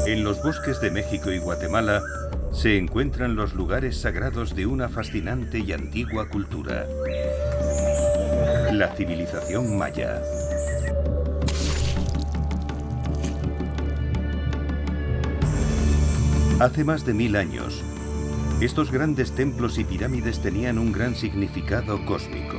En los bosques de México y Guatemala se encuentran los lugares sagrados de una fascinante y antigua cultura: la civilización maya. Hace más de 1000 años, estos grandes templos y pirámides tenían un gran significado cósmico.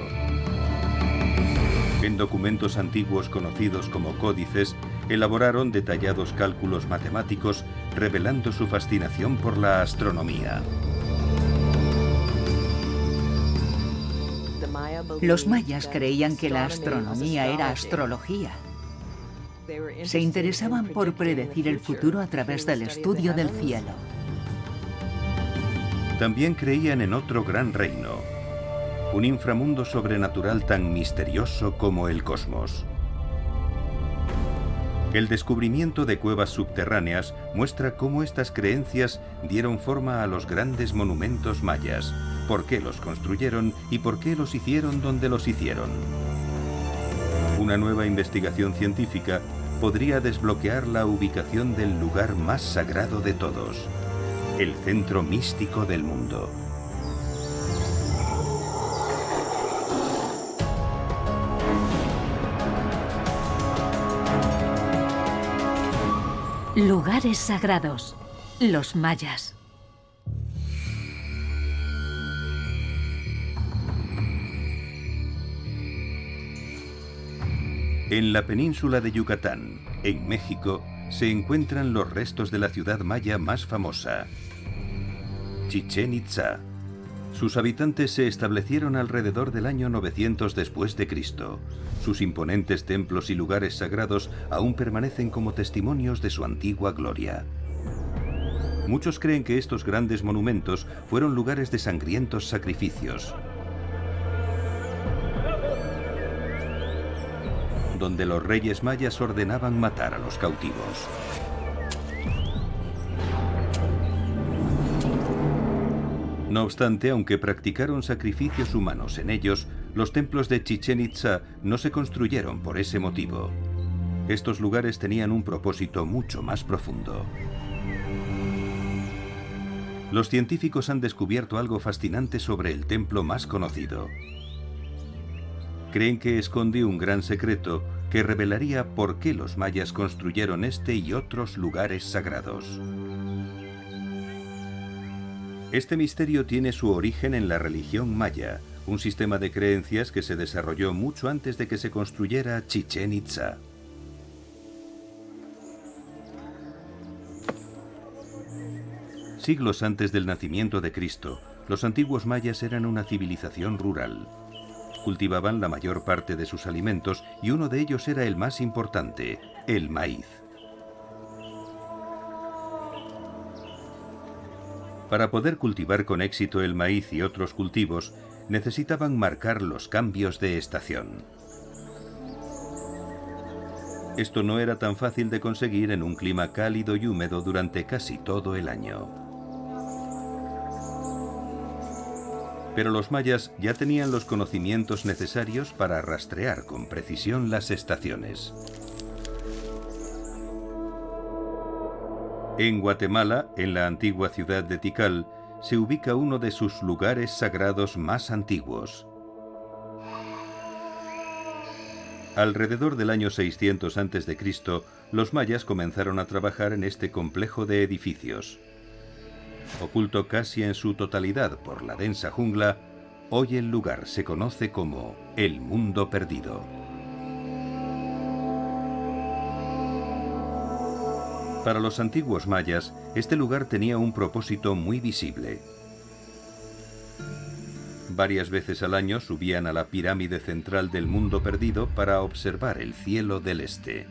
En documentos antiguos conocidos como códices, elaboraron detallados cálculos matemáticos revelando su fascinación por la astronomía. Los mayas creían que la astronomía era astrología. Se interesaban por predecir el futuro a través del estudio del cielo. También creían en otro gran reino, un inframundo sobrenatural tan misterioso como el cosmos. El descubrimiento de cuevas subterráneas muestra cómo estas creencias dieron forma a los grandes monumentos mayas, por qué los construyeron y por qué los hicieron donde los hicieron. Una nueva investigación científica podría desbloquear la ubicación del lugar más sagrado de todos, el centro místico del mundo. Lugares sagrados, los mayas. En la península de Yucatán, en México, se encuentran los restos de la ciudad maya más famosa, Chichén Itzá. Sus habitantes se establecieron alrededor del año 900 después de Cristo. Sus imponentes templos y lugares sagrados aún permanecen como testimonios de su antigua gloria. Muchos creen que estos grandes monumentos fueron lugares de sangrientos sacrificios, donde los reyes mayas ordenaban matar a los cautivos. No obstante, aunque practicaron sacrificios humanos en ellos, los templos de Chichén Itzá no se construyeron por ese motivo. Estos lugares tenían un propósito mucho más profundo. Los científicos han descubierto algo fascinante sobre el templo más conocido. Creen que esconde un gran secreto que revelaría por qué los mayas construyeron este y otros lugares sagrados. Este misterio tiene su origen en la religión maya, un sistema de creencias que se desarrolló mucho antes de que se construyera Chichén Itzá. Siglos antes del nacimiento de Cristo, los antiguos mayas eran una civilización rural. Cultivaban la mayor parte de sus alimentos y uno de ellos era el más importante, el maíz. Para poder cultivar con éxito el maíz y otros cultivos, necesitaban marcar los cambios de estación. Esto no era tan fácil de conseguir en un clima cálido y húmedo durante casi todo el año. Pero los mayas ya tenían los conocimientos necesarios para rastrear con precisión las estaciones. En Guatemala, en la antigua ciudad de Tikal, se ubica uno de sus lugares sagrados más antiguos. Alrededor del año 600 a.C., los mayas comenzaron a trabajar en este complejo de edificios. Oculto casi en su totalidad por la densa jungla, hoy el lugar se conoce como el Mundo Perdido. Para los antiguos mayas, este lugar tenía un propósito muy visible. Varias veces al año subían a la pirámide central del Mundo Perdido para observar el cielo del este.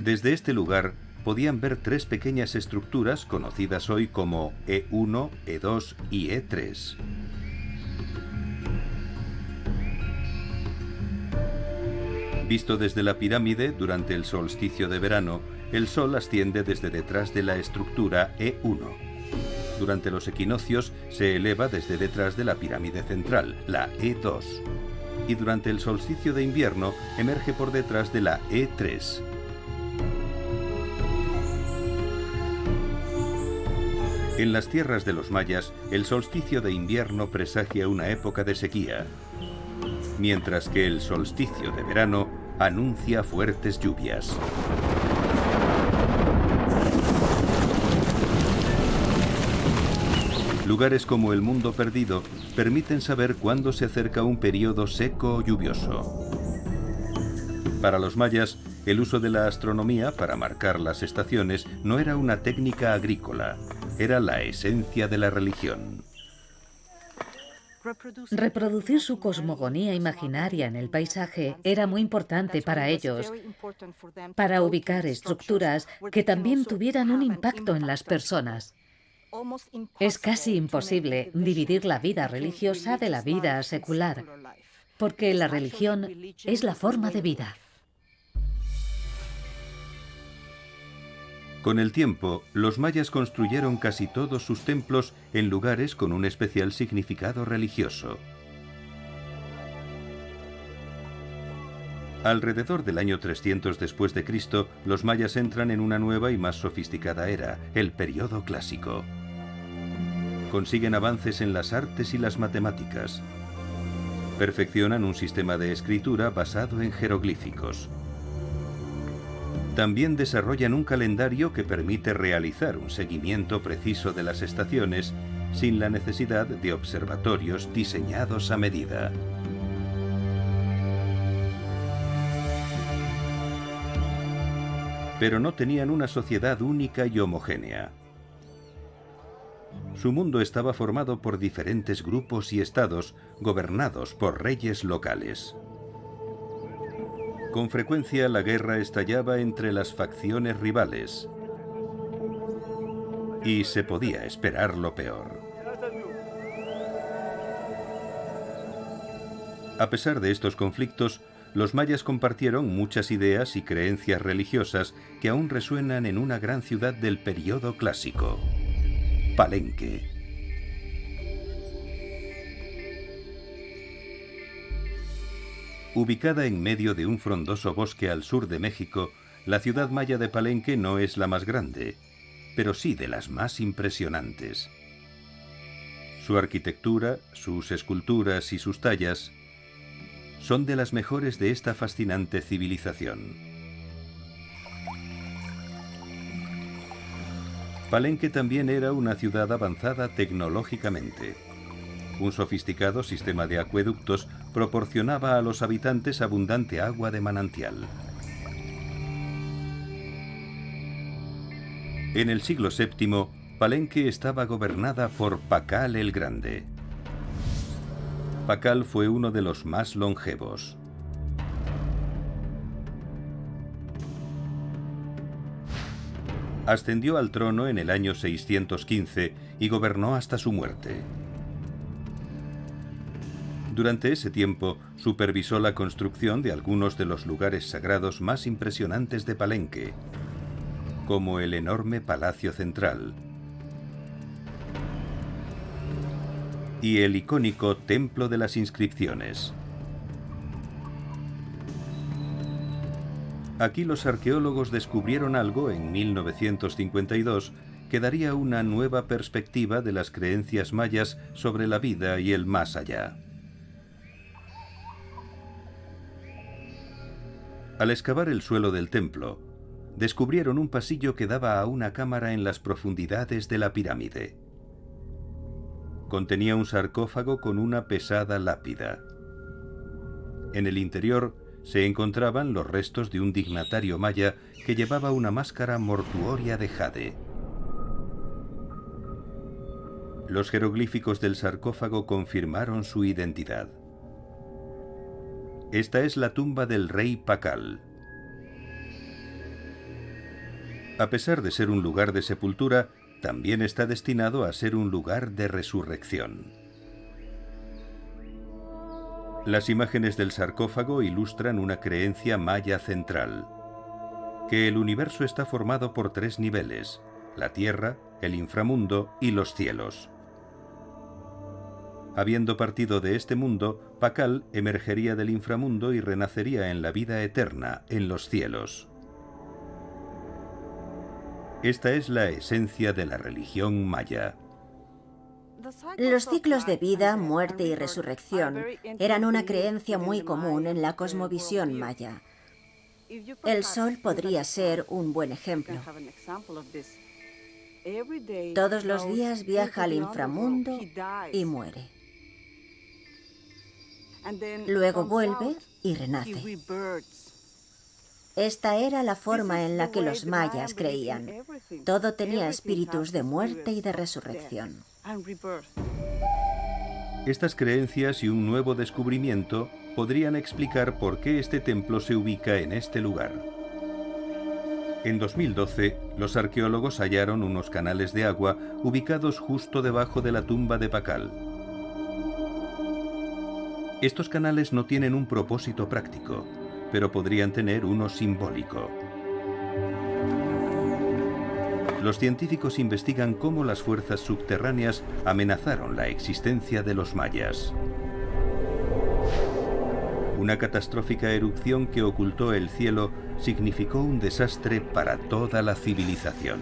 Desde este lugar podían ver tres pequeñas estructuras conocidas hoy como E1, E2 y E3. Visto desde la pirámide, durante el solsticio de verano, el sol asciende desde detrás de la estructura E1. Durante los equinoccios se eleva desde detrás de la pirámide central, la E2. Y durante el solsticio de invierno emerge por detrás de la E3. En las tierras de los mayas, el solsticio de invierno presagia una época de sequía, mientras que el solsticio de verano anuncia fuertes lluvias. Lugares como el Mundo Perdido permiten saber cuándo se acerca un periodo seco o lluvioso. Para los mayas, el uso de la astronomía para marcar las estaciones no era una técnica agrícola, era la esencia de la religión. Reproducir su cosmogonía imaginaria en el paisaje era muy importante para ellos, para ubicar estructuras que también tuvieran un impacto en las personas. Es casi imposible dividir la vida religiosa de la vida secular, porque la religión es la forma de vida. Con el tiempo, los mayas construyeron casi todos sus templos en lugares con un especial significado religioso. Alrededor del año 300 después de Cristo, los mayas entran en una nueva y más sofisticada era, el período clásico. Consiguen avances en las artes y las matemáticas. Perfeccionan un sistema de escritura basado en jeroglíficos. También desarrollan un calendario que permite realizar un seguimiento preciso de las estaciones sin la necesidad de observatorios diseñados a medida. Pero no tenían una sociedad única y homogénea. Su mundo estaba formado por diferentes grupos y estados gobernados por reyes locales. Con frecuencia la guerra estallaba entre las facciones rivales y se podía esperar lo peor. A pesar de estos conflictos, los mayas compartieron muchas ideas y creencias religiosas que aún resuenan en una gran ciudad del período clásico, Palenque. Ubicada en medio de un frondoso bosque al sur de México, la ciudad maya de Palenque no es la más grande, pero sí de las más impresionantes. Su arquitectura, sus esculturas y sus tallas son de las mejores de esta fascinante civilización. Palenque también era una ciudad avanzada tecnológicamente. Un sofisticado sistema de acueductos proporcionaba a los habitantes abundante agua de manantial. En el siglo VII, Palenque estaba gobernada por Pacal el Grande. Pacal fue uno de los más longevos. Ascendió al trono en el año 615 y gobernó hasta su muerte. Durante ese tiempo, supervisó la construcción de algunos de los lugares sagrados más impresionantes de Palenque, como el enorme Palacio Central y el icónico Templo de las Inscripciones. Aquí los arqueólogos descubrieron algo en 1952 que daría una nueva perspectiva de las creencias mayas sobre la vida y el más allá. Al excavar el suelo del templo, descubrieron un pasillo que daba a una cámara en las profundidades de la pirámide. Contenía un sarcófago con una pesada lápida. En el interior se encontraban los restos de un dignatario maya que llevaba una máscara mortuoria de jade. Los jeroglíficos del sarcófago confirmaron su identidad. Esta es la tumba del rey Pacal. A pesar de ser un lugar de sepultura, también está destinado a ser un lugar de resurrección. Las imágenes del sarcófago ilustran una creencia maya central, que el universo está formado por 3 niveles: la tierra, el inframundo y los cielos. Habiendo partido de este mundo, Pacal emergería del inframundo y renacería en la vida eterna, en los cielos. Esta es la esencia de la religión maya. Los ciclos de vida, muerte y resurrección eran una creencia muy común en la cosmovisión maya. El sol podría ser un buen ejemplo. Todos los días viaja al inframundo y muere. Luego vuelve y renace. Esta era la forma en la que los mayas creían. Todo tenía espíritus de muerte y de resurrección. Estas creencias y un nuevo descubrimiento podrían explicar por qué este templo se ubica en este lugar. En 2012, los arqueólogos hallaron unos canales de agua ubicados justo debajo de la tumba de Pakal. Estos canales no tienen un propósito práctico, pero podrían tener uno simbólico. Los científicos investigan cómo las fuerzas subterráneas amenazaron la existencia de los mayas. Una catastrófica erupción que ocultó el cielo significó un desastre para toda la civilización.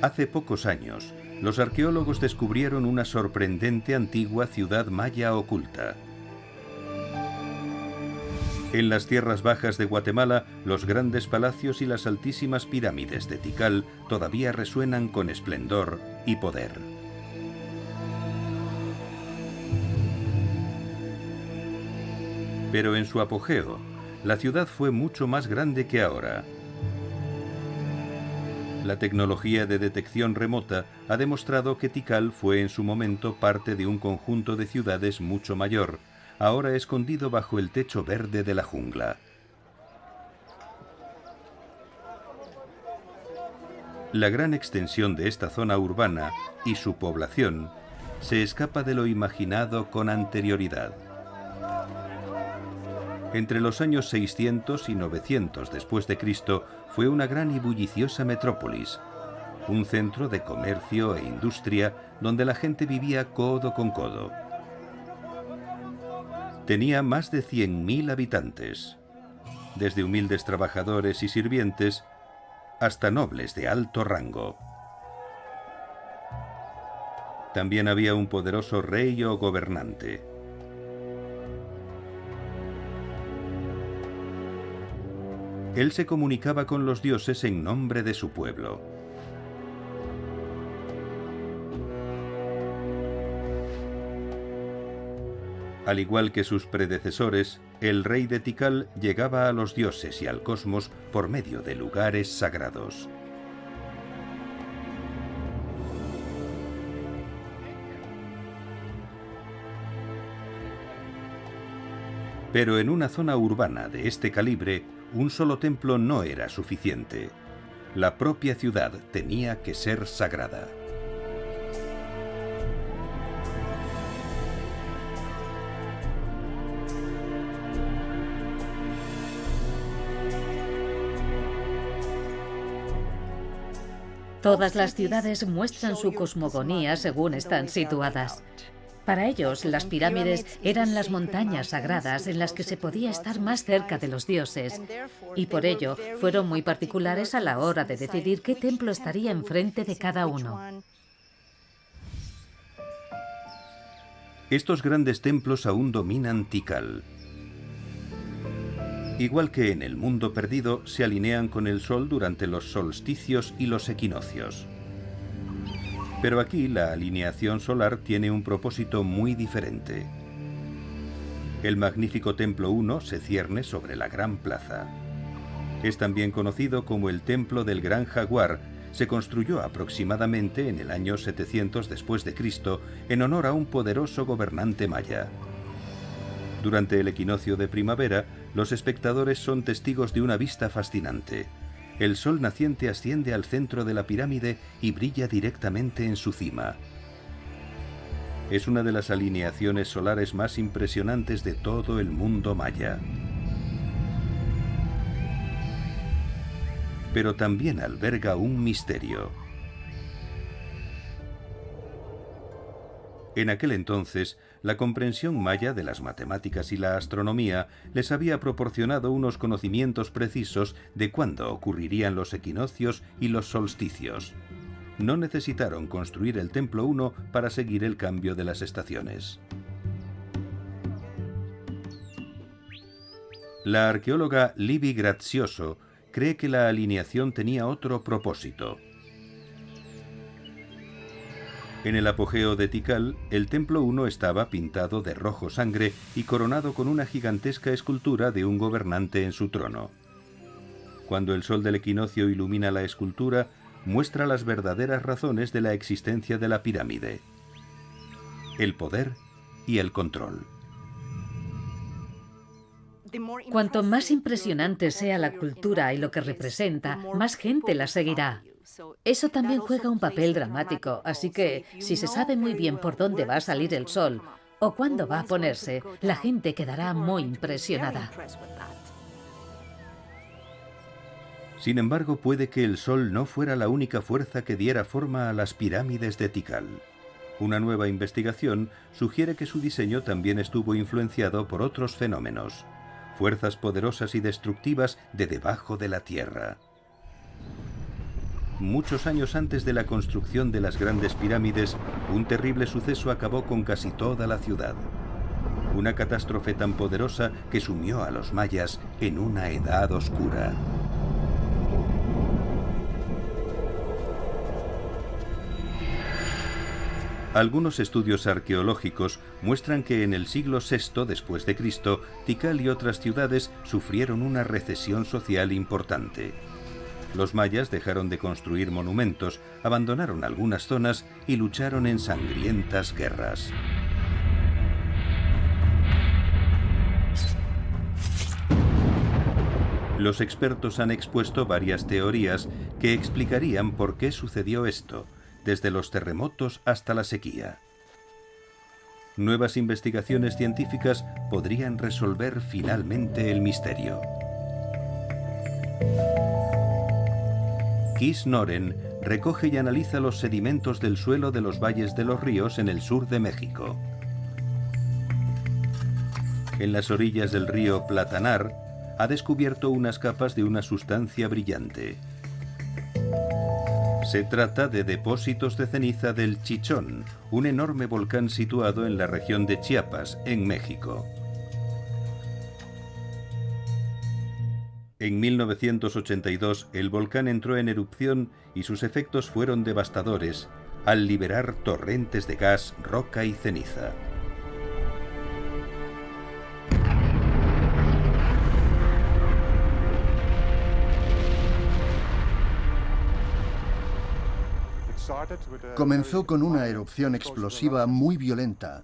Hace pocos años, los arqueólogos descubrieron una sorprendente antigua ciudad maya oculta. En las tierras bajas de Guatemala, los grandes palacios y las altísimas pirámides de Tikal todavía resuenan con esplendor y poder. Pero en su apogeo, la ciudad fue mucho más grande que ahora. La tecnología de detección remota ha demostrado que Tikal fue en su momento parte de un conjunto de ciudades mucho mayor, ahora escondido bajo el techo verde de la jungla. La gran extensión de esta zona urbana y su población se escapa de lo imaginado con anterioridad. Entre los años 600 y 900 después de Cristo fue una gran y bulliciosa metrópolis, un centro de comercio e industria donde la gente vivía codo con codo. Tenía más de 100.000 habitantes, desde humildes trabajadores y sirvientes hasta nobles de alto rango. También había un poderoso rey o gobernante. Él se comunicaba con los dioses en nombre de su pueblo. Al igual que sus predecesores, el rey de Tikal llegaba a los dioses y al cosmos por medio de lugares sagrados. Pero en una zona urbana de este calibre, un solo templo no era suficiente. La propia ciudad tenía que ser sagrada. Todas las ciudades muestran su cosmogonía según están situadas. Para ellos, las pirámides eran las montañas sagradas en las que se podía estar más cerca de los dioses, y por ello fueron muy particulares a la hora de decidir qué templo estaría enfrente de cada uno. Estos grandes templos aún dominan Tikal. Igual que en el mundo perdido, se alinean con el sol durante los solsticios y los equinoccios. Pero aquí la alineación solar tiene un propósito muy diferente. El magnífico Templo 1 se cierne sobre la Gran Plaza. Es también conocido como el Templo del Gran Jaguar. Se construyó aproximadamente en el año 700 después de Cristo en honor a un poderoso gobernante maya. Durante el equinoccio de primavera, los espectadores son testigos de una vista fascinante. El sol naciente asciende al centro de la pirámide y brilla directamente en su cima. Es una de las alineaciones solares más impresionantes de todo el mundo maya. Pero también alberga un misterio. En aquel entonces, la comprensión maya de las matemáticas y la astronomía les había proporcionado unos conocimientos precisos de cuándo ocurrirían los equinoccios y los solsticios. No necesitaron construir el Templo 1 para seguir el cambio de las estaciones. La arqueóloga Libby Grazioso cree que la alineación tenía otro propósito. En el apogeo de Tikal, el Templo 1 estaba pintado de rojo sangre y coronado con una gigantesca escultura de un gobernante en su trono. Cuando el sol del equinoccio ilumina la escultura, muestra las verdaderas razones de la existencia de la pirámide: el poder y el control. Cuanto más impresionante sea la cultura y lo que representa, más gente la seguirá. Eso también juega un papel dramático, así que si se sabe muy bien por dónde va a salir el sol o cuándo va a ponerse, la gente quedará muy impresionada. Sin embargo, puede que el sol no fuera la única fuerza que diera forma a las pirámides de Tikal. Una nueva investigación sugiere que su diseño también estuvo influenciado por otros fenómenos, fuerzas poderosas y destructivas de debajo de la tierra. Muchos años antes de la construcción de las grandes pirámides, un terrible suceso acabó con casi toda la ciudad. Una catástrofe tan poderosa que sumió a los mayas en una edad oscura. Algunos estudios arqueológicos muestran que en el siglo VI después de Cristo, Tikal y otras ciudades sufrieron una recesión social importante. Los mayas dejaron de construir monumentos, abandonaron algunas zonas y lucharon en sangrientas guerras. Los expertos han expuesto varias teorías que explicarían por qué sucedió esto, desde los terremotos hasta la sequía. Nuevas investigaciones científicas podrían resolver finalmente el misterio. Kees Noren recoge y analiza los sedimentos del suelo de los valles de los ríos en el sur de México. En las orillas del río Platanar, ha descubierto unas capas de una sustancia brillante. Se trata de depósitos de ceniza del Chichón, un enorme volcán situado en la región de Chiapas, en México. En 1982, el volcán entró en erupción y sus efectos fueron devastadores, al liberar torrentes de gas, roca y ceniza. Comenzó con una erupción explosiva muy violenta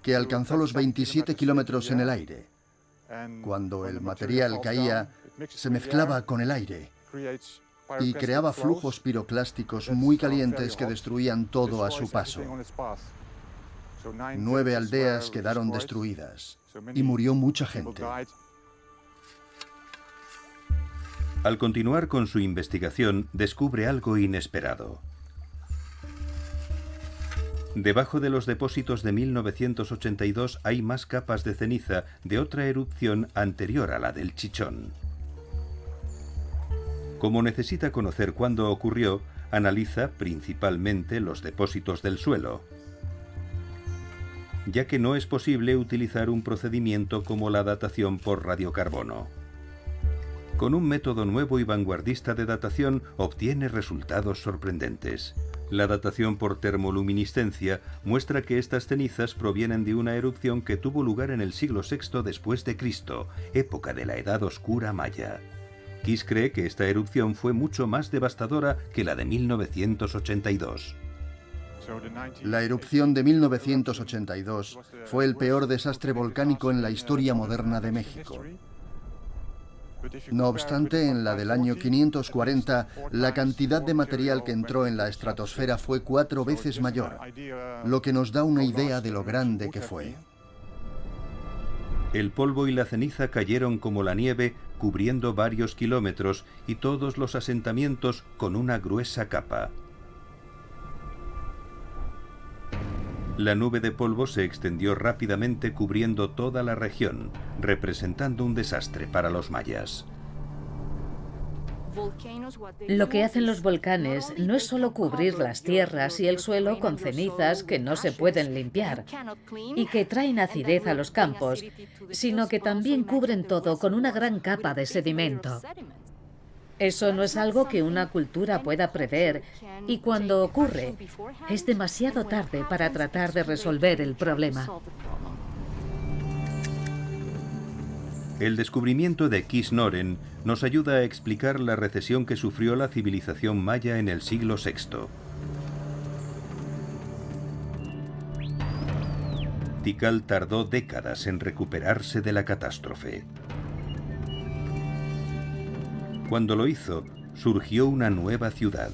que alcanzó los 27 kilómetros en el aire. Cuando el material caía, se mezclaba con el aire y creaba flujos piroclásticos muy calientes que destruían todo a su paso. 9 aldeas quedaron destruidas y murió mucha gente. Al continuar con su investigación, descubre algo inesperado. Debajo de los depósitos de 1982 hay más capas de ceniza de otra erupción anterior a la del Chichón. Como necesita conocer cuándo ocurrió, analiza principalmente los depósitos del suelo, ya que no es posible utilizar un procedimiento como la datación por radiocarbono. Con un método nuevo y vanguardista de datación obtiene resultados sorprendentes. La datación por termoluminiscencia muestra que estas cenizas provienen de una erupción que tuvo lugar en el siglo VI después de Cristo, época de la Edad Oscura maya. Kees cree que esta erupción fue mucho más devastadora que la de 1982. La erupción de 1982 fue el peor desastre volcánico en la historia moderna de México. No obstante, en la del año 540, la cantidad de material que entró en la estratosfera fue 4 veces mayor, lo que nos da una idea de lo grande que fue. El polvo y la ceniza cayeron como la nieve, cubriendo varios kilómetros y todos los asentamientos con una gruesa capa. La nube de polvo se extendió rápidamente cubriendo toda la región, representando un desastre para los mayas. Lo que hacen los volcanes no es solo cubrir las tierras y el suelo con cenizas que no se pueden limpiar y que traen acidez a los campos, sino que también cubren todo con una gran capa de sedimento. Eso no es algo que una cultura pueda prever, y cuando ocurre, es demasiado tarde para tratar de resolver el problema. El descubrimiento de Kis-Noren nos ayuda a explicar la recesión que sufrió la civilización maya en el siglo VI. Tikal tardó décadas en recuperarse de la catástrofe. Cuando lo hizo, surgió una nueva ciudad.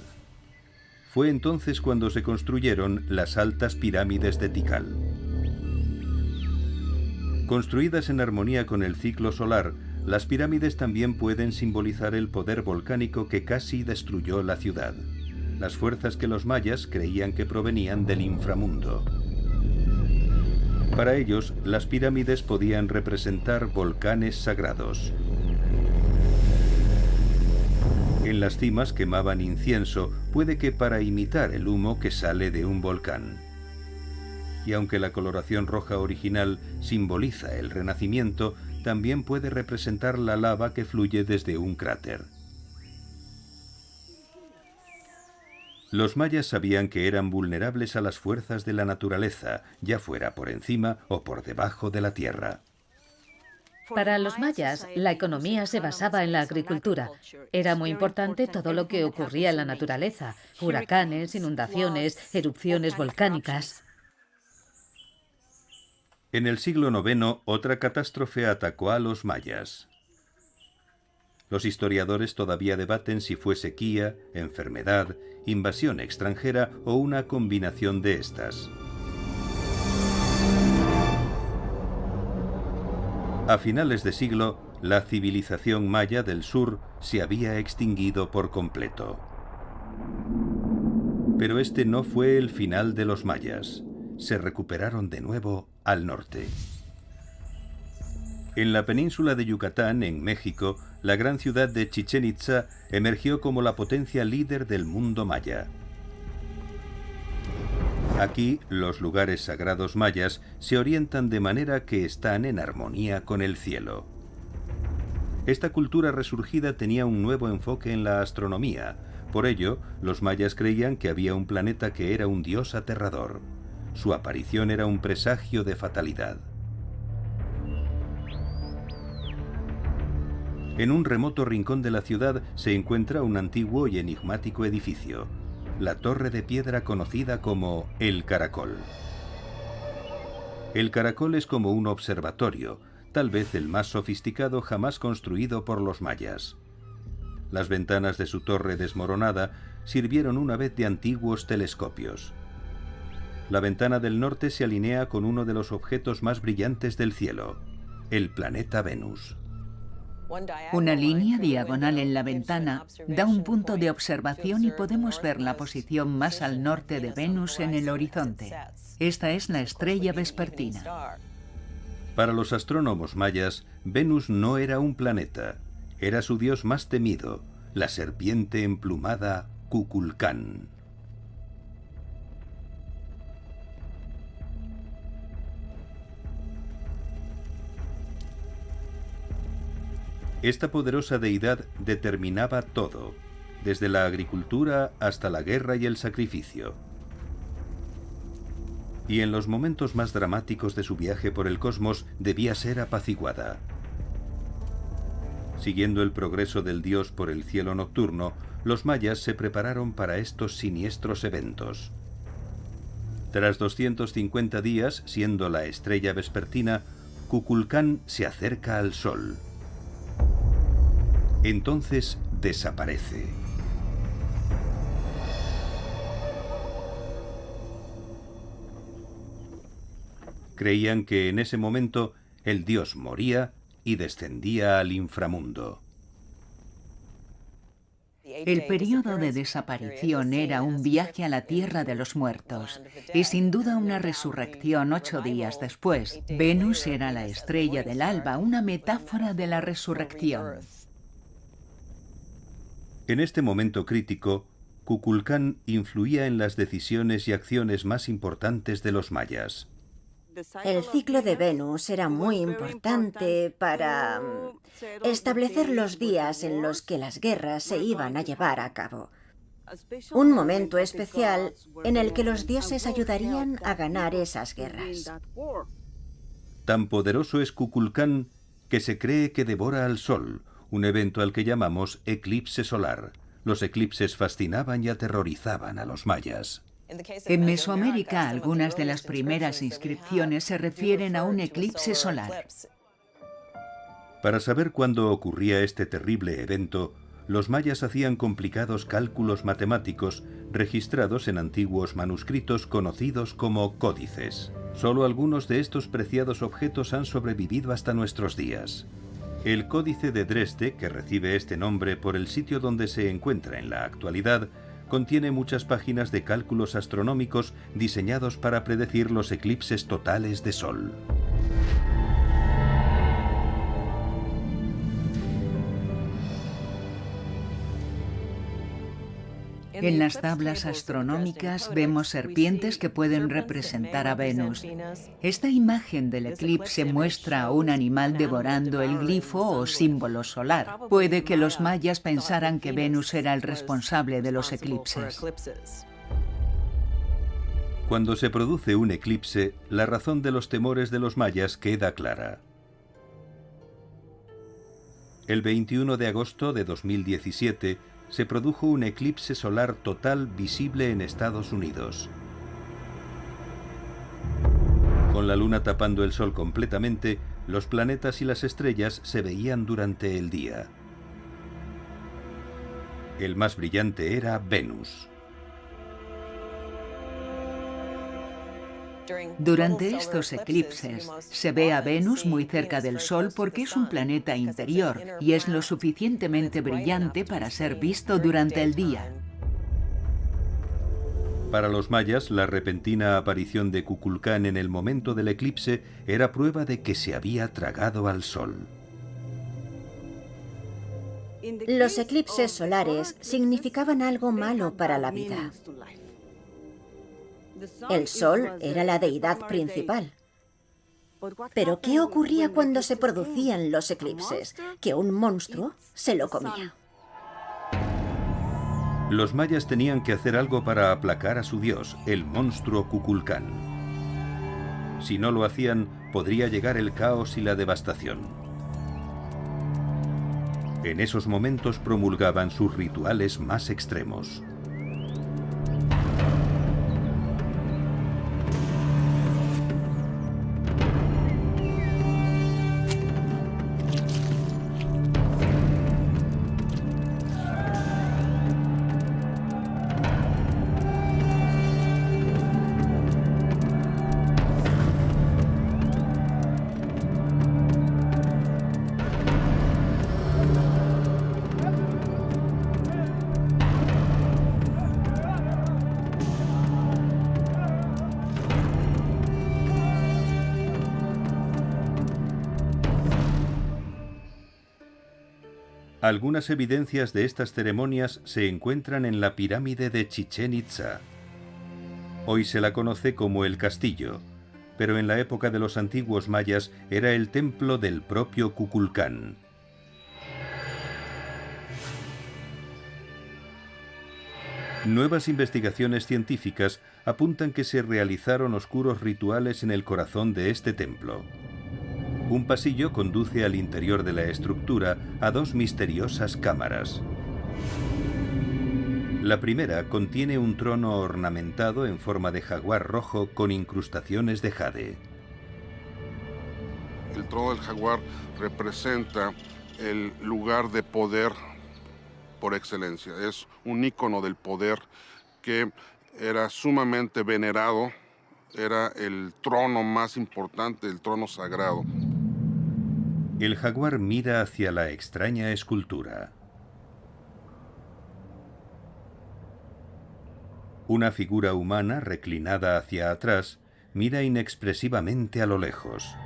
Fue entonces cuando se construyeron las altas pirámides de Tikal. Construidas en armonía con el ciclo solar, las pirámides también pueden simbolizar el poder volcánico que casi destruyó la ciudad, las fuerzas que los mayas creían que provenían del inframundo. Para ellos, las pirámides podían representar volcanes sagrados. En las cimas quemaban incienso, puede que para imitar el humo que sale de un volcán. Y aunque la coloración roja original simboliza el renacimiento, también puede representar la lava que fluye desde un cráter. Los mayas sabían que eran vulnerables a las fuerzas de la naturaleza, ya fuera por encima o por debajo de la tierra. Para los mayas, la economía se basaba en la agricultura. Era muy importante todo lo que ocurría en la naturaleza: huracanes, inundaciones, erupciones volcánicas. En el siglo IX, otra catástrofe atacó a los mayas. Los historiadores todavía debaten si fue sequía, enfermedad, invasión extranjera o una combinación de estas. A finales de siglo, la civilización maya del sur se había extinguido por completo. Pero este no fue el final de los mayas. Se recuperaron de nuevo al norte. En la península de Yucatán, en México, la gran ciudad de Chichén Itzá emergió como la potencia líder del mundo maya. Aquí, los lugares sagrados mayas se orientan de manera que están en armonía con el cielo. Esta cultura resurgida tenía un nuevo enfoque en la astronomía. Por ello, los mayas creían que había un planeta que era un dios aterrador. Su aparición era un presagio de fatalidad. En un remoto rincón de la ciudad se encuentra un antiguo y enigmático edificio, la torre de piedra conocida como El Caracol. El Caracol es como un observatorio, tal vez el más sofisticado jamás construido por los mayas. Las ventanas de su torre desmoronada sirvieron una vez de antiguos telescopios. La ventana del norte se alinea con uno de los objetos más brillantes del cielo, el planeta Venus. Una línea diagonal en la ventana da un punto de observación y podemos ver la posición más al norte de Venus en el horizonte. Esta es la estrella vespertina. Para los astrónomos mayas, Venus no era un planeta, era su dios más temido, la serpiente emplumada Kukulcán. Esta poderosa deidad determinaba todo, desde la agricultura hasta la guerra y el sacrificio. Y en los momentos más dramáticos de su viaje por el cosmos debía ser apaciguada. Siguiendo el progreso del dios por el cielo nocturno, los mayas se prepararon para estos siniestros eventos. Tras 250 días, siendo la estrella vespertina, Kukulcán se acerca al sol. Entonces desaparece. Creían que en ese momento el dios moría y descendía al inframundo. El periodo de desaparición era un viaje a la tierra de los muertos y sin duda una resurrección 8 días después. Venus era la estrella del alba, una metáfora de la resurrección. En este momento crítico, Kukulcán influía en las decisiones y acciones más importantes de los mayas. El ciclo de Venus era muy importante para establecer los días en los que las guerras se iban a llevar a cabo. Un momento especial en el que los dioses ayudarían a ganar esas guerras. Tan poderoso es Kukulcán que se cree que devora al sol, un evento al que llamamos eclipse solar. Los eclipses fascinaban y aterrorizaban a los mayas. En Mesoamérica, algunas de las primeras inscripciones se refieren a un eclipse solar. Para saber cuándo ocurría este terrible evento, los mayas hacían complicados cálculos matemáticos registrados en antiguos manuscritos conocidos como códices. Solo algunos de estos preciados objetos han sobrevivido hasta nuestros días. El Códice de Dresde, que recibe este nombre por el sitio donde se encuentra en la actualidad, contiene muchas páginas de cálculos astronómicos diseñados para predecir los eclipses totales de sol. En las tablas astronómicas vemos serpientes que pueden representar a Venus. Esta imagen del eclipse muestra a un animal devorando el glifo o símbolo solar. Puede que los mayas pensaran que Venus era el responsable de los eclipses. Cuando se produce un eclipse, la razón de los temores de los mayas queda clara. El 21 de agosto de 2017, se produjo un eclipse solar total visible en Estados Unidos. Con la luna tapando el sol completamente, los planetas y las estrellas se veían durante el día. El más brillante era Venus. Durante estos eclipses, se ve a Venus muy cerca del Sol porque es un planeta interior y es lo suficientemente brillante para ser visto durante el día. Para los mayas, la repentina aparición de Kukulcán en el momento del eclipse era prueba de que se había tragado al Sol. Los eclipses solares significaban algo malo para la vida. El Sol era la deidad principal. Pero ¿qué ocurría cuando se producían los eclipses? Que un monstruo se lo comía. Los mayas tenían que hacer algo para aplacar a su dios, el monstruo Kukulcán. Si no lo hacían, podría llegar el caos y la devastación. En esos momentos promulgaban sus rituales más extremos. Algunas evidencias de estas ceremonias se encuentran en la pirámide de Chichén Itzá. Hoy se la conoce como el castillo, pero en la época de los antiguos mayas era el templo del propio Kukulcán. Nuevas investigaciones científicas apuntan que se realizaron oscuros rituales en el corazón de este templo. Un pasillo conduce al interior de la estructura a dos misteriosas cámaras. La primera contiene un trono ornamentado en forma de jaguar rojo con incrustaciones de jade. El trono del jaguar representa el lugar de poder por excelencia. Es un ícono del poder que era sumamente venerado. Era el trono más importante, el trono sagrado. El jaguar mira hacia la extraña escultura. Una figura humana reclinada hacia atrás mira inexpresivamente a lo lejos.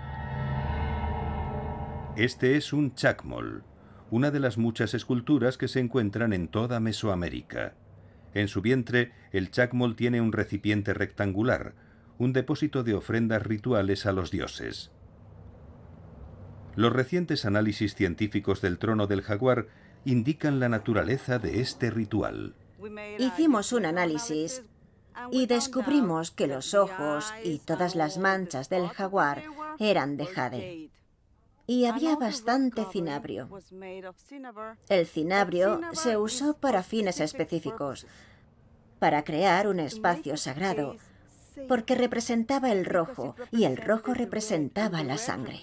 Este es un chacmol, una de las muchas esculturas que se encuentran en toda Mesoamérica. En su vientre, el chacmol tiene un recipiente rectangular, un depósito de ofrendas rituales a los dioses. Los recientes análisis científicos del trono del jaguar indican la naturaleza de este ritual. Hicimos un análisis y descubrimos que los ojos y todas las manchas del jaguar eran de jade. Y había bastante cinabrio. El cinabrio se usó para fines específicos, para crear un espacio sagrado, porque representaba el rojo, y el rojo representaba la sangre.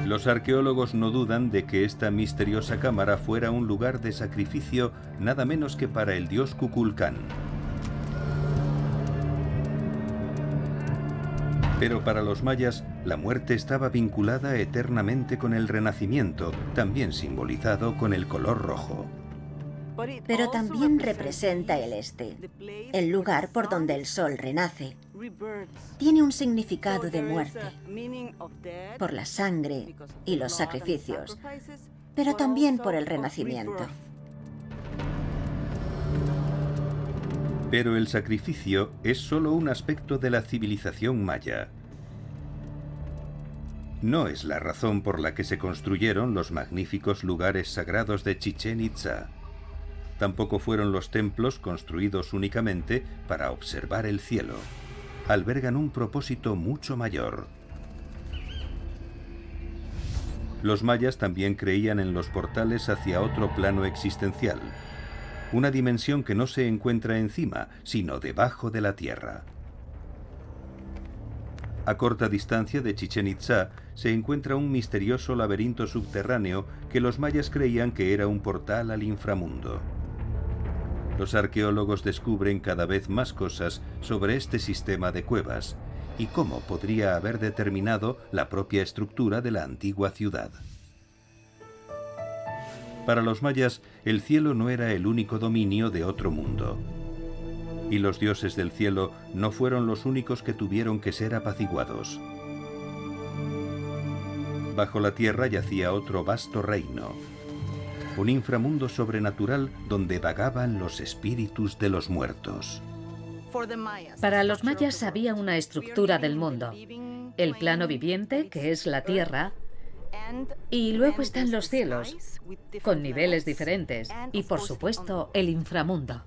Los arqueólogos no dudan de que esta misteriosa cámara fuera un lugar de sacrificio nada menos que para el dios Kukulcán. Pero para los mayas, la muerte estaba vinculada eternamente con el renacimiento, también simbolizado con el color rojo. Pero también representa el este, el lugar por donde el sol renace. Tiene un significado de muerte, por la sangre y los sacrificios, pero también por el renacimiento. Pero el sacrificio es solo un aspecto de la civilización maya. No es la razón por la que se construyeron los magníficos lugares sagrados de Chichén Itzá. Tampoco fueron los templos construidos únicamente para observar el cielo. Albergan un propósito mucho mayor. Los mayas también creían en los portales hacia otro plano existencial, una dimensión que no se encuentra encima, sino debajo de la tierra. A corta distancia de Chichén Itzá se encuentra un misterioso laberinto subterráneo que los mayas creían que era un portal al inframundo. Los arqueólogos descubren cada vez más cosas sobre este sistema de cuevas y cómo podría haber determinado la propia estructura de la antigua ciudad. Para los mayas, el cielo no era el único dominio de otro mundo. Y los dioses del cielo no fueron los únicos que tuvieron que ser apaciguados. Bajo la tierra yacía otro vasto reino, un inframundo sobrenatural donde vagaban los espíritus de los muertos. Para los mayas había una estructura del mundo, el plano viviente, que es la tierra, y luego están los cielos, con niveles diferentes, y por supuesto el inframundo.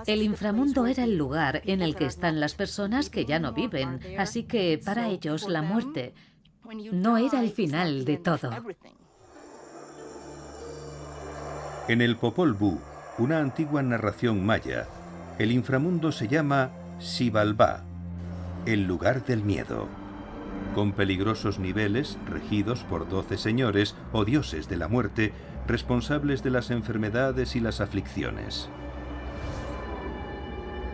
El inframundo era el lugar en el que están las personas que ya no viven, así que para ellos la muerte no era el final de todo. En el Popol Vuh, una antigua narración maya, el inframundo se llama Xibalbá, el lugar del miedo, con peligrosos niveles regidos por 12 señores o dioses de la muerte, responsables de las enfermedades y las aflicciones.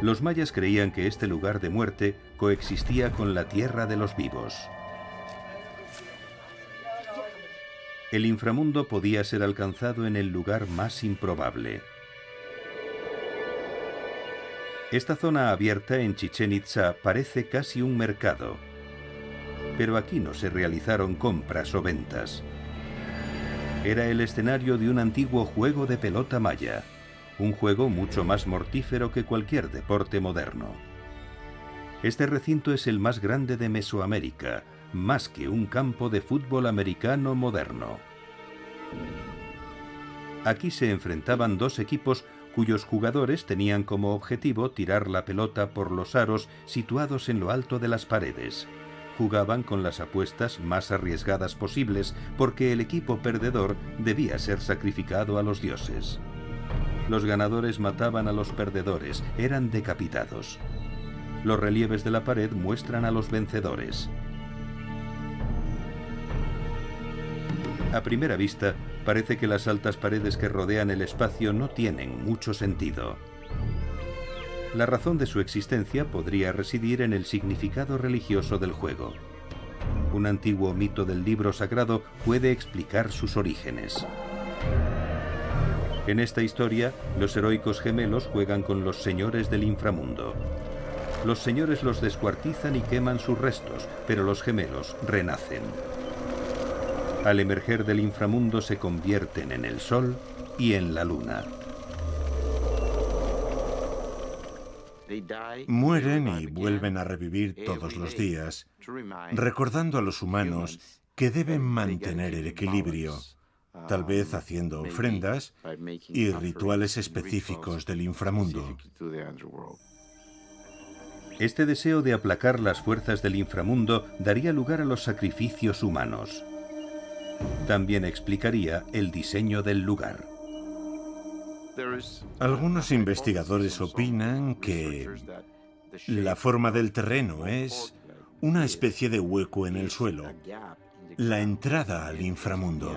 Los mayas creían que este lugar de muerte coexistía con la tierra de los vivos. El inframundo podía ser alcanzado en el lugar más improbable. Esta zona abierta en Chichén Itzá parece casi un mercado, pero aquí no se realizaron compras o ventas. Era el escenario de un antiguo juego de pelota maya, un juego mucho más mortífero que cualquier deporte moderno. Este recinto es el más grande de Mesoamérica, más que un campo de fútbol americano moderno. Aquí se enfrentaban dos equipos cuyos jugadores tenían como objetivo tirar la pelota por los aros situados en lo alto de las paredes. Jugaban con las apuestas más arriesgadas posibles porque el equipo perdedor debía ser sacrificado a los dioses. Los ganadores mataban a los perdedores, eran decapitados. Los relieves de la pared muestran a los vencedores. A primera vista, parece que las altas paredes que rodean el espacio no tienen mucho sentido. La razón de su existencia podría residir en el significado religioso del juego. un antiguo mito del libro sagrado puede explicar sus orígenes. En esta historia, los heroicos gemelos juegan con los señores del inframundo. Los señores los descuartizan y queman sus restos, pero los gemelos renacen. Al emerger del inframundo se convierten en el sol y en la luna. Mueren y vuelven a revivir todos los días, recordando a los humanos que deben mantener el equilibrio, tal vez haciendo ofrendas y rituales específicos del inframundo. Este deseo de aplacar las fuerzas del inframundo daría lugar a los sacrificios humanos. También explicaría el diseño del lugar. Algunos investigadores opinan que la forma del terreno es una especie de hueco en el suelo, la entrada al inframundo.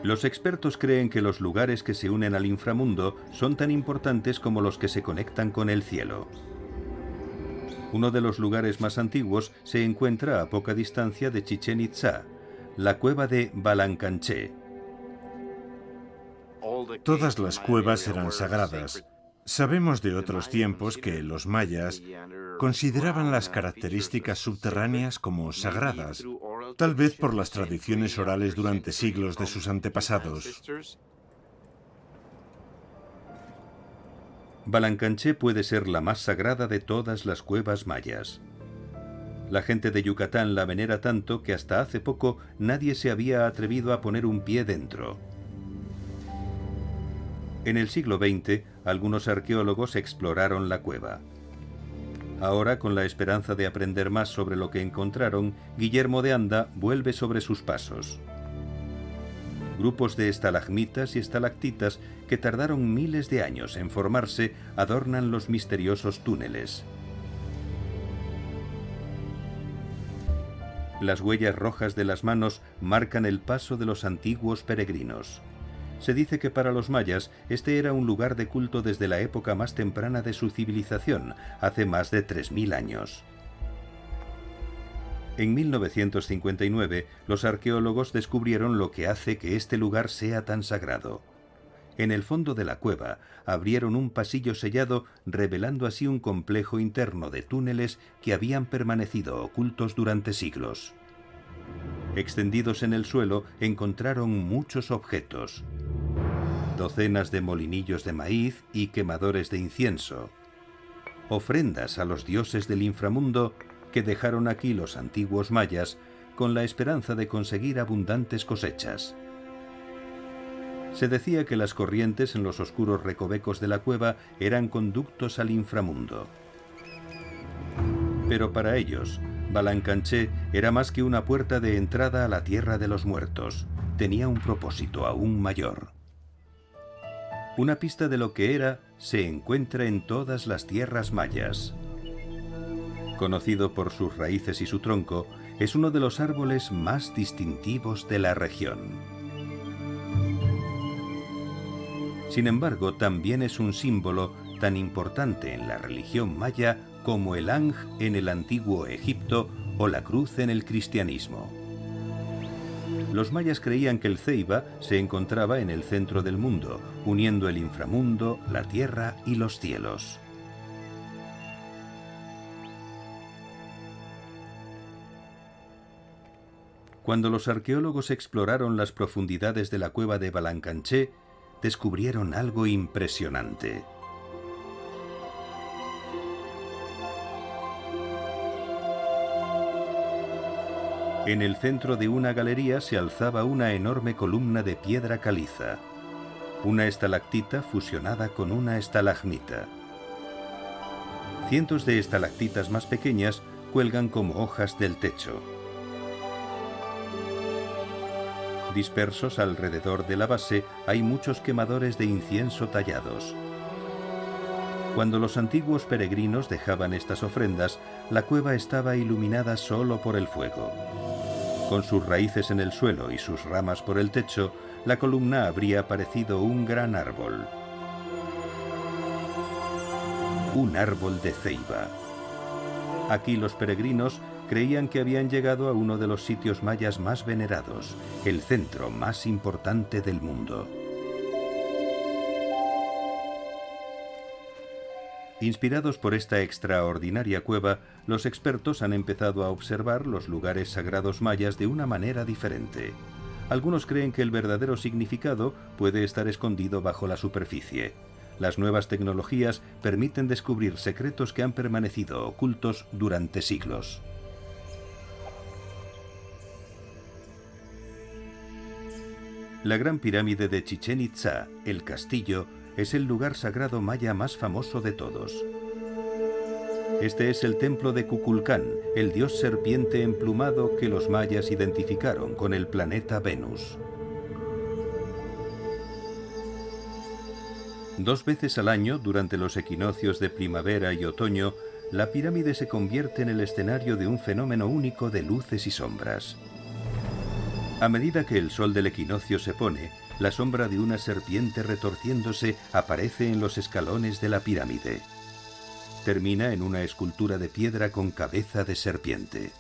Los expertos creen que los lugares que se unen al inframundo son tan importantes como los que se conectan con el cielo. Uno de los lugares más antiguos se encuentra a poca distancia de Chichén Itzá, la cueva de Balancanché. Todas las cuevas eran sagradas. Sabemos de otros tiempos que los mayas consideraban las características subterráneas como sagradas, tal vez por las tradiciones orales durante siglos de sus antepasados. Balancanché puede ser la más sagrada de todas las cuevas mayas. La gente de Yucatán la venera tanto que hasta hace poco nadie se había atrevido a poner un pie dentro. En el siglo XX, algunos arqueólogos exploraron la cueva. Ahora, con la esperanza de aprender más sobre lo que encontraron, Guillermo de Anda vuelve sobre sus pasos. Grupos de estalagmitas y estalactitas que tardaron miles de años en formarse adornan los misteriosos túneles. Las huellas rojas de las manos marcan el paso de los antiguos peregrinos. Se dice que para los mayas este era un lugar de culto desde la época más temprana de su civilización, hace más de 3000 años. En 1959, los arqueólogos descubrieron lo que hace que este lugar sea tan sagrado. En el fondo de la cueva abrieron un pasillo sellado, revelando así un complejo interno de túneles que habían permanecido ocultos durante siglos. Extendidos en el suelo encontraron muchos objetos. Docenas de molinillos de maíz y quemadores de incienso. Ofrendas a los dioses del inframundo que dejaron aquí los antiguos mayas con la esperanza de conseguir abundantes cosechas. Se decía que las corrientes en los oscuros recovecos de la cueva eran conductos al inframundo. Pero para ellos, Balancanché era más que una puerta de entrada a la tierra de los muertos. Tenía un propósito aún mayor. Una pista de lo que era se encuentra en todas las tierras mayas. Conocido por sus raíces y su tronco, es uno de los árboles más distintivos de la región. Sin embargo, también es un símbolo tan importante en la religión maya como el Ankh en el antiguo Egipto o la cruz en el cristianismo. Los mayas creían que el Ceiba se encontraba en el centro del mundo, uniendo el inframundo, la tierra y los cielos. Cuando los arqueólogos exploraron las profundidades de la cueva de Balancanché, descubrieron algo impresionante. En el centro de una galería se alzaba una enorme columna de piedra caliza, una estalactita fusionada con una estalagmita. Cientos de estalactitas más pequeñas cuelgan como hojas del techo. Dispersos alrededor de la base hay muchos quemadores de incienso tallados. Cuando los antiguos peregrinos dejaban estas ofrendas, la cueva estaba iluminada solo por el fuego. Con sus raíces en el suelo y sus ramas por el techo, la columna habría parecido un gran árbol. Un árbol de ceiba. Aquí los peregrinos creían que habían llegado a uno de los sitios mayas más venerados, el centro más importante del mundo. Inspirados por esta extraordinaria cueva, los expertos han empezado a observar los lugares sagrados mayas de una manera diferente. Algunos creen que el verdadero significado puede estar escondido bajo la superficie. Las nuevas tecnologías permiten descubrir secretos que han permanecido ocultos durante siglos. La Gran Pirámide de Chichén Itzá, el castillo, es el lugar sagrado maya más famoso de todos. Este es el templo de Kukulcán, el dios serpiente emplumado que los mayas identificaron con el planeta Venus. 2 veces al año, durante los equinoccios de primavera y otoño, la pirámide se convierte en el escenario de un fenómeno único de luces y sombras. A medida que el sol del equinoccio se pone, la sombra de una serpiente retorciéndose aparece en los escalones de la pirámide. Termina en una escultura de piedra con cabeza de serpiente.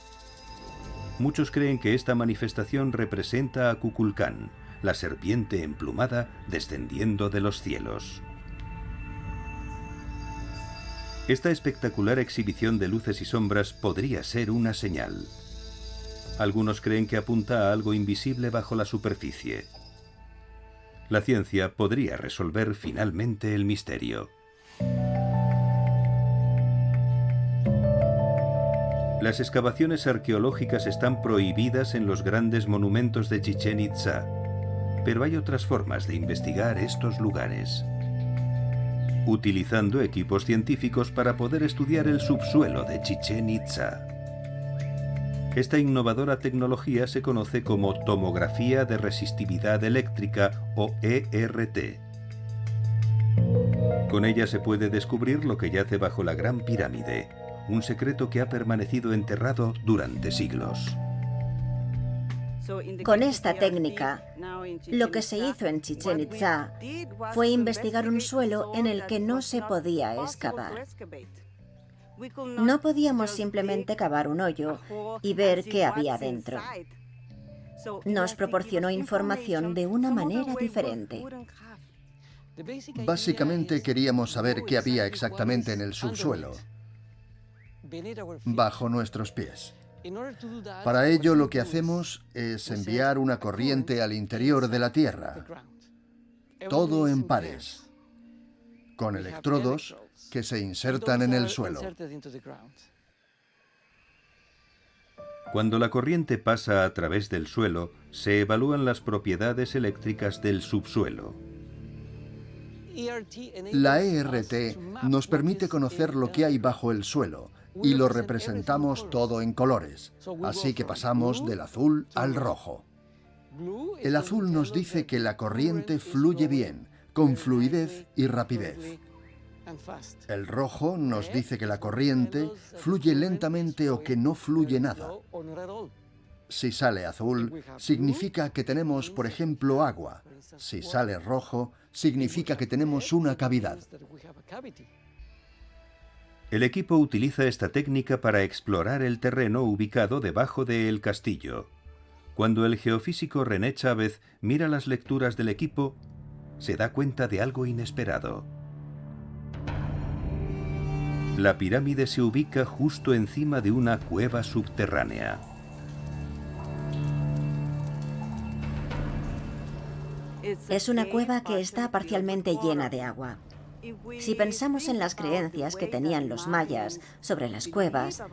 Muchos creen que esta manifestación representa a Kukulcán, la serpiente emplumada descendiendo de los cielos. Esta espectacular exhibición de luces y sombras podría ser una señal. Algunos creen que apunta a algo invisible bajo la superficie. La ciencia podría resolver finalmente el misterio. Las excavaciones arqueológicas están prohibidas en los grandes monumentos de Chichén Itzá, pero hay otras formas de investigar estos lugares. Utilizando equipos científicos para poder estudiar el subsuelo de Chichén Itzá. Esta innovadora tecnología se conoce como tomografía de resistividad eléctrica o ERT. Con ella se puede descubrir lo que yace bajo la Gran Pirámide, un secreto que ha permanecido enterrado durante siglos. Con esta técnica, lo que se hizo en Chichén Itzá fue investigar un suelo en el que no se podía excavar. No podíamos simplemente cavar un hoyo y ver qué había dentro. Nos proporcionó información de una manera diferente. Básicamente queríamos saber qué había exactamente en el subsuelo, bajo nuestros pies. Para ello lo que hacemos es enviar una corriente al interior de la Tierra, todo en pares, con electrodos que se insertan en el suelo. Cuando la corriente pasa a través del suelo, se evalúan las propiedades eléctricas del subsuelo. La ERT nos permite conocer lo que hay bajo el suelo y lo representamos todo en colores, así que pasamos del azul al rojo. El azul nos dice que la corriente fluye bien, con fluidez y rapidez. El rojo nos dice que la corriente fluye lentamente o que no fluye nada. Si sale azul, significa que tenemos, por ejemplo, agua. Si sale rojo, significa que tenemos una cavidad. El equipo utiliza esta técnica para explorar el terreno ubicado debajo del castillo. Cuando el geofísico René Chávez mira las lecturas del equipo, se da cuenta de algo inesperado. La pirámide se ubica justo encima de una cueva subterránea. Es una cueva que está parcialmente llena de agua. Si pensamos en las creencias que tenían los mayas sobre las cuevas,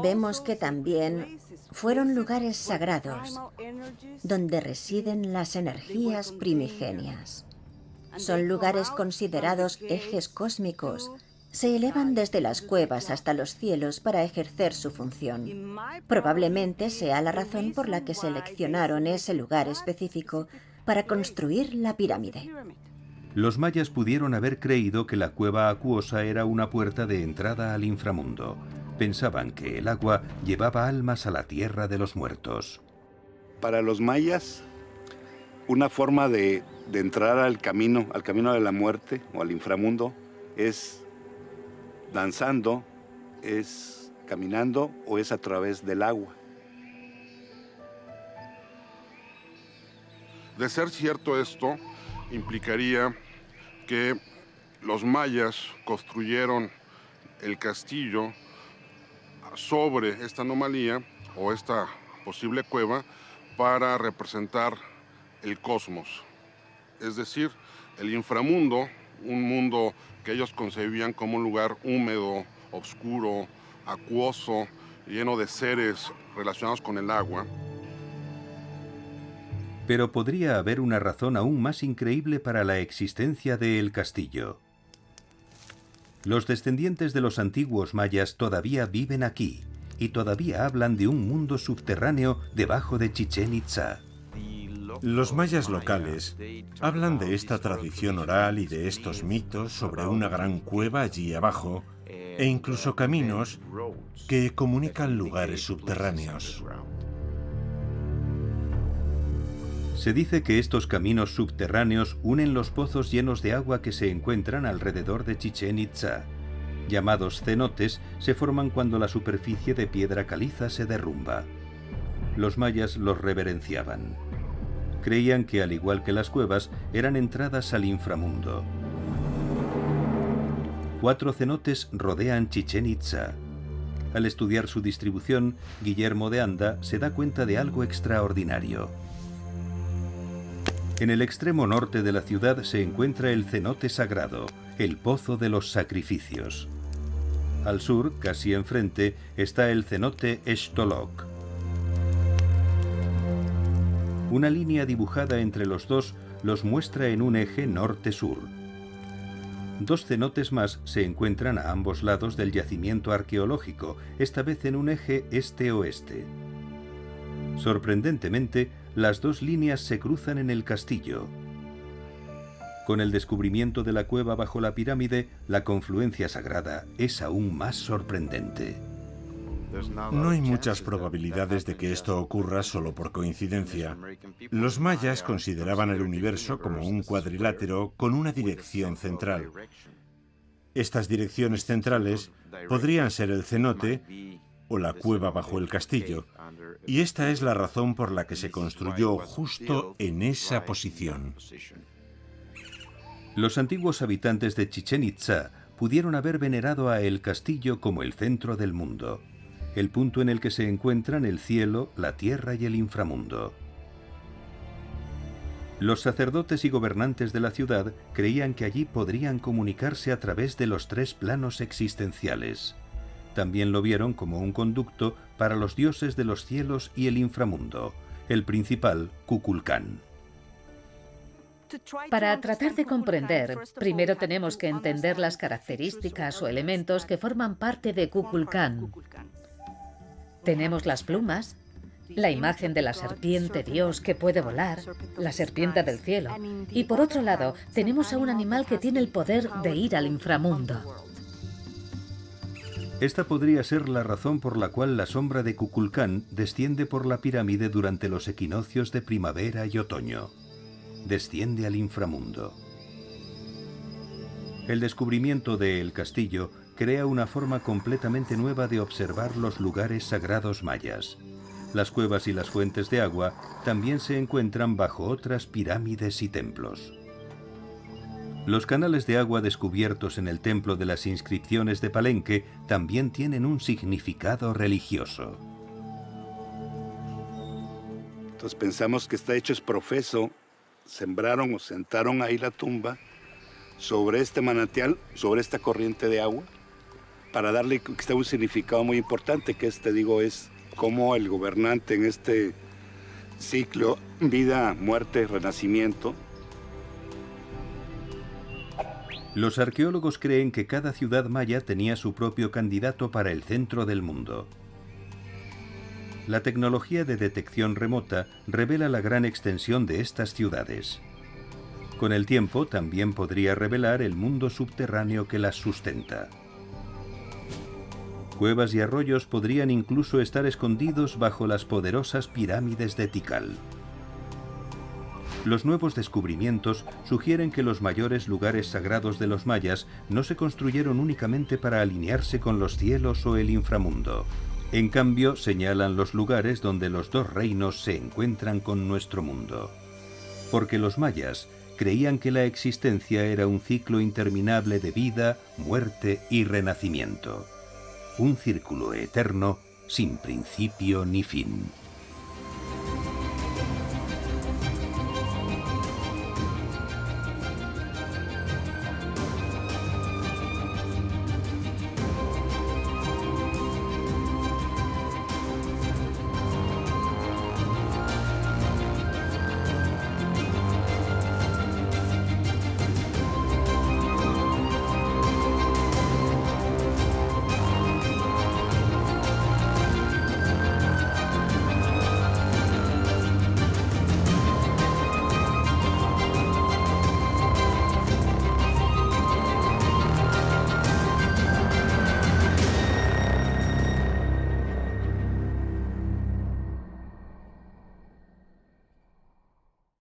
vemos que también fueron lugares sagrados donde residen las energías primigenias. Son lugares considerados ejes cósmicos. Se elevan desde las cuevas hasta los cielos para ejercer su función. Probablemente sea la razón por la que seleccionaron ese lugar específico para construir la pirámide. Los mayas pudieron haber creído que la cueva acuosa era una puerta de entrada al inframundo. Pensaban que el agua llevaba almas a la tierra de los muertos. Para los mayas, una forma de entrar al camino de la muerte o al inframundo es danzando, es caminando o es a través del agua. De ser cierto esto, implicaría que los mayas construyeron el castillo sobre esta anomalía o esta posible cueva para representar el cosmos, es decir, el inframundo, un mundo que ellos concebían como un lugar húmedo, oscuro, acuoso, lleno de seres relacionados con el agua. Pero podría haber una razón aún más increíble para la existencia de El Castillo. Los descendientes de los antiguos mayas todavía viven aquí y todavía hablan de un mundo subterráneo debajo de Chichén Itzá. Los mayas locales hablan de esta tradición oral y de estos mitos sobre una gran cueva allí abajo e incluso caminos que comunican lugares subterráneos. Se dice que estos caminos subterráneos unen los pozos llenos de agua que se encuentran alrededor de Chichén Itzá. Llamados cenotes, se forman cuando la superficie de piedra caliza se derrumba. Los mayas los reverenciaban. Creían que, al igual que las cuevas, eran entradas al inframundo. 4 cenotes rodean Chichén Itzá. Al estudiar su distribución, Guillermo de Anda se da cuenta de algo extraordinario. En el extremo norte de la ciudad se encuentra el cenote sagrado, el Pozo de los Sacrificios. Al sur, casi enfrente, está el cenote Xtolok. Una línea dibujada entre los dos los muestra en un eje norte-sur. 2 cenotes más se encuentran a ambos lados del yacimiento arqueológico, esta vez en un eje este-oeste. Sorprendentemente, las 2 líneas se cruzan en el castillo. Con el descubrimiento de la cueva bajo la pirámide, la confluencia sagrada es aún más sorprendente. No hay muchas probabilidades de que esto ocurra solo por coincidencia. Los mayas consideraban el universo como un cuadrilátero con una dirección central. Estas direcciones centrales podrían ser el cenote o la cueva bajo el castillo, y esta es la razón por la que se construyó justo en esa posición. Los antiguos habitantes de Chichén Itzá pudieron haber venerado a El Castillo como el centro del mundo, el punto en el que se encuentran el cielo, la tierra y el inframundo. Los sacerdotes y gobernantes de la ciudad creían que allí podrían comunicarse a través de los 3 planos existenciales. También lo vieron como un conducto para los dioses de los cielos y el inframundo, el principal, Kukulcán. Para tratar de comprender, primero tenemos que entender las características o elementos que forman parte de Kukulcán. Tenemos las plumas, la imagen de la serpiente Dios que puede volar, la serpiente del cielo, y por otro lado, tenemos a un animal que tiene el poder de ir al inframundo. Esta podría ser la razón por la cual la sombra de Kukulcán desciende por la pirámide durante los equinoccios de primavera y otoño. Desciende al inframundo. El descubrimiento de El Castillo crea una forma completamente nueva de observar los lugares sagrados mayas. Las cuevas y las fuentes de agua también se encuentran bajo otras pirámides y templos. Los canales de agua descubiertos en el templo de las inscripciones de Palenque también tienen un significado religioso. Entonces pensamos que está hecho es profeso, sembraron o sentaron ahí la tumba sobre este manantial, sobre esta corriente de agua, para darle un significado muy importante, que es cómo el gobernante en este ciclo, vida, muerte, renacimiento. Los arqueólogos creen que cada ciudad maya tenía su propio candidato para el centro del mundo. La tecnología de detección remota revela la gran extensión de estas ciudades. Con el tiempo también podría revelar el mundo subterráneo que las sustenta. Cuevas y arroyos podrían incluso estar escondidos bajo las poderosas pirámides de Tikal. Los nuevos descubrimientos sugieren que los mayores lugares sagrados de los mayas no se construyeron únicamente para alinearse con los cielos o el inframundo. En cambio, señalan los lugares donde los dos reinos se encuentran con nuestro mundo. Porque los mayas creían que la existencia era un ciclo interminable de vida, muerte y renacimiento. Un círculo eterno sin principio ni fin.